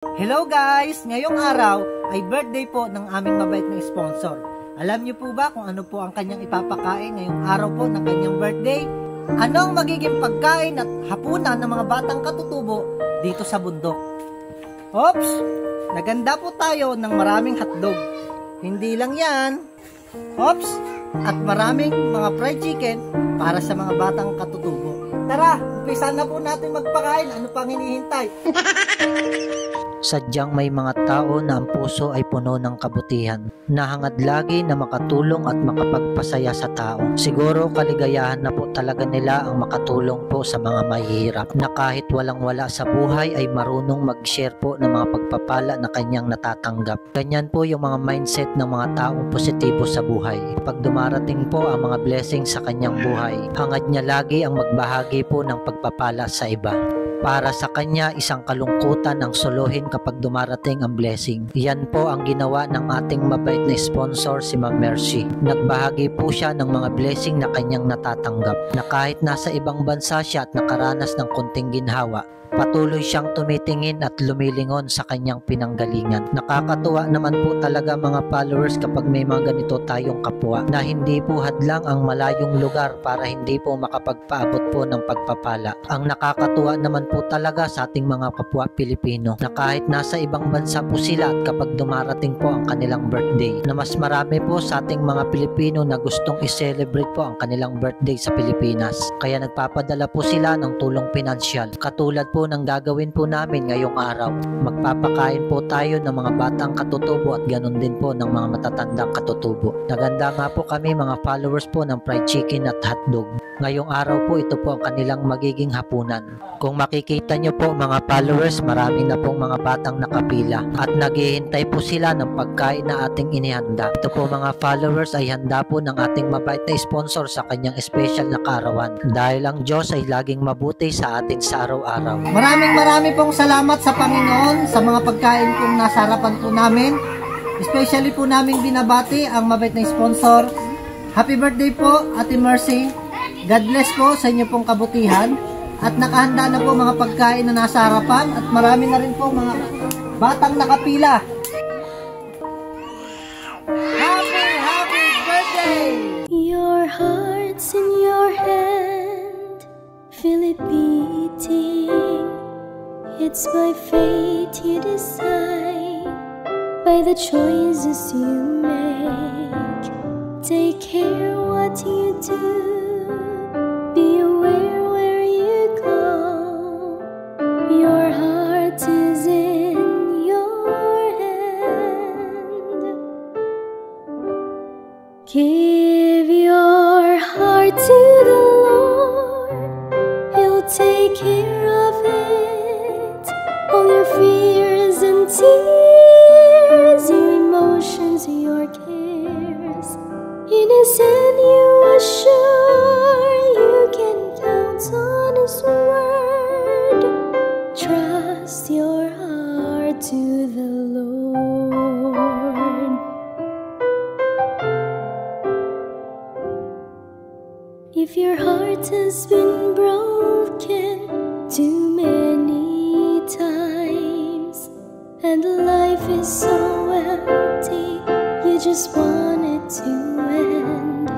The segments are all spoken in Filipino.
Hello guys! Ngayong araw ay birthday po ng aming mabait na sponsor. Alam niyo po ba kung ano po ang kanyang ipapakain ngayong araw po ng kanyang birthday? Ano ang magiging pagkain at hapunan ng mga batang katutubo dito sa bundok? Oops! Naganda po tayo ng maraming hotdog. Hindi lang yan. Oops! At maraming mga fried chicken para sa mga batang katutubo. Tara, umpisa na po natin magpakain. Ano pang hinihintay? Sadyang may mga tao na ang puso ay puno ng kabutihan, nahangad lagi na makatulong at makapagpasaya sa tao. Siguro kaligayahan na po talaga nila ang makatulong po sa mga mahihirap, na kahit walang-wala sa buhay ay marunong mag-share po ng mga pagpapala na kanyang natatanggap. Ganyan po yung mga mindset ng mga taong positibo sa buhay. Pag dumarating po ang mga blessings sa kanyang buhay, hangad niya lagi ang magbahagi po ng pagpapala sa iba. Para sa kanya, isang kalungkutan ang suluhin kapag dumarating ang blessing. Yan po ang ginawa ng ating mabait na sponsor, si Ma'am Mercy. Nagbahagi po siya ng mga blessing na kanyang natatanggap, na kahit nasa ibang bansa siya at nakaranas ng konting ginhawa, patuloy siyang tumitingin at lumilingon sa kanyang pinanggalingan. Nakakatuwa naman po talaga mga followers kapag may mga ganito tayong kapwa na hindi po hadlang ang malayong lugar para hindi po makapagpaabot po ng pagpapala. Ang nakakatuwa naman po talaga sa ating mga kapwa Pilipino na kahit nasa ibang bansa po sila at kapag dumarating po ang kanilang birthday, na mas marami po sa ating mga Pilipino na gustong i-celebrate po ang kanilang birthday sa Pilipinas. Kaya nagpapadala po sila ng tulong pinansyal. Katulad po ng gagawin po namin ngayong araw. Magpapakain po tayo ng mga batang katutubo at ganun din po ng mga matatandang katutubo. Naganda nga po kami mga followers po ng fried chicken at hotdog. Ngayong araw po ito po ang kanilang magiging hapunan. Kung makikita nyo po mga followers, marami na pong mga batang nakapila at naghihintay po sila ng pagkain na ating inihanda. Ito po mga followers ay handa po ng ating mabait na sponsor sa kanyang special na karawan. Dahil ang Diyos ay laging mabuti sa atin sa araw-araw. Maraming pong salamat sa Panginoon sa mga pagkain pong nasa harapan po namin. Especially po namin binabati ang mabait na sponsor. Happy birthday po, Ate Mercy. God bless po sa inyo pong kabutihan. At nakahanda na po mga pagkain na nasa harapan. At marami na rin po mga batang nakapila. Happy birthday! Your heart's in your hand, feel it beating. It's by fate you decide, by the choices you make. Take care what you do, be aware where you go. Your heart is in your hand. Give your heart to the Lord, He'll take care of it. All your fears and tears, your emotions, your cares, in His hand you are sure you can count on His word. Trust your heart to the Lord. If your heart has been broken too many times, and life is so empty, you just want it to end,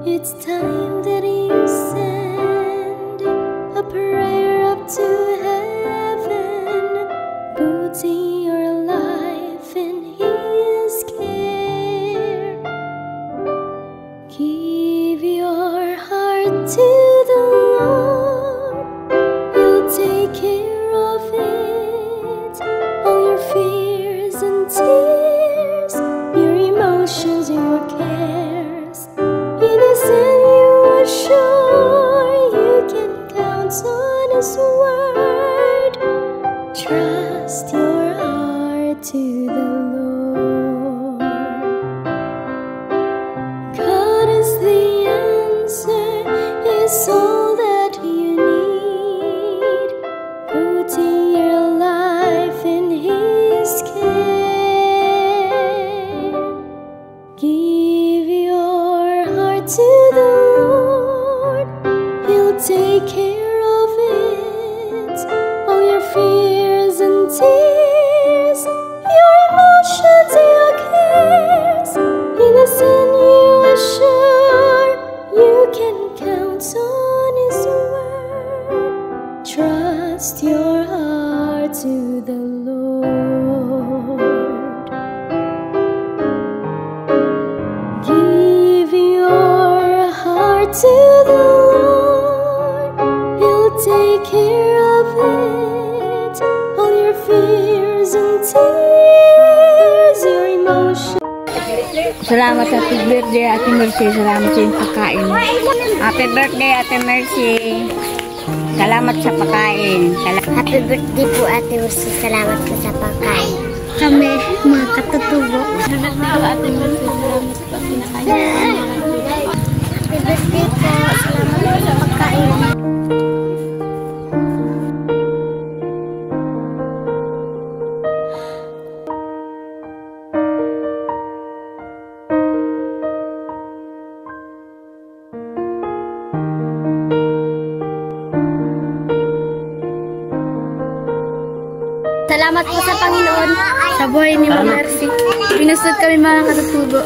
it's time that you send a prayer up to heaven, putting your life in His care. Give your heart to the Lord, He'll take care of it. All your fears and tears, your emotions, your cares, in His hand you are sure you can count on His word. Trust your heart to the Lord. God is the answer, is all that you need. Putting your life in His care. Give your heart to the Lord, He'll take care of it. All your fears and tears, to the Lord, He'll take care of it. All your fears and tears, your emotions. Salamat sa happy birthday, Ate Mercy. Salamat sa iyong pagkain. Happy birthday, Ate Mercy. Salamat sa pagkain. Happy birthday po, Ate Mercy. Salamat po sa pagkain. Kami, mga katutubo. Happy birthday po, Ate Mercy. Salamat sa pinakain. Happy birthday po. Salamat po sa pagkain. Salamat po sa Panginoon sa buhay ni Ma'am Mercy. Binusod kami mga katutubo.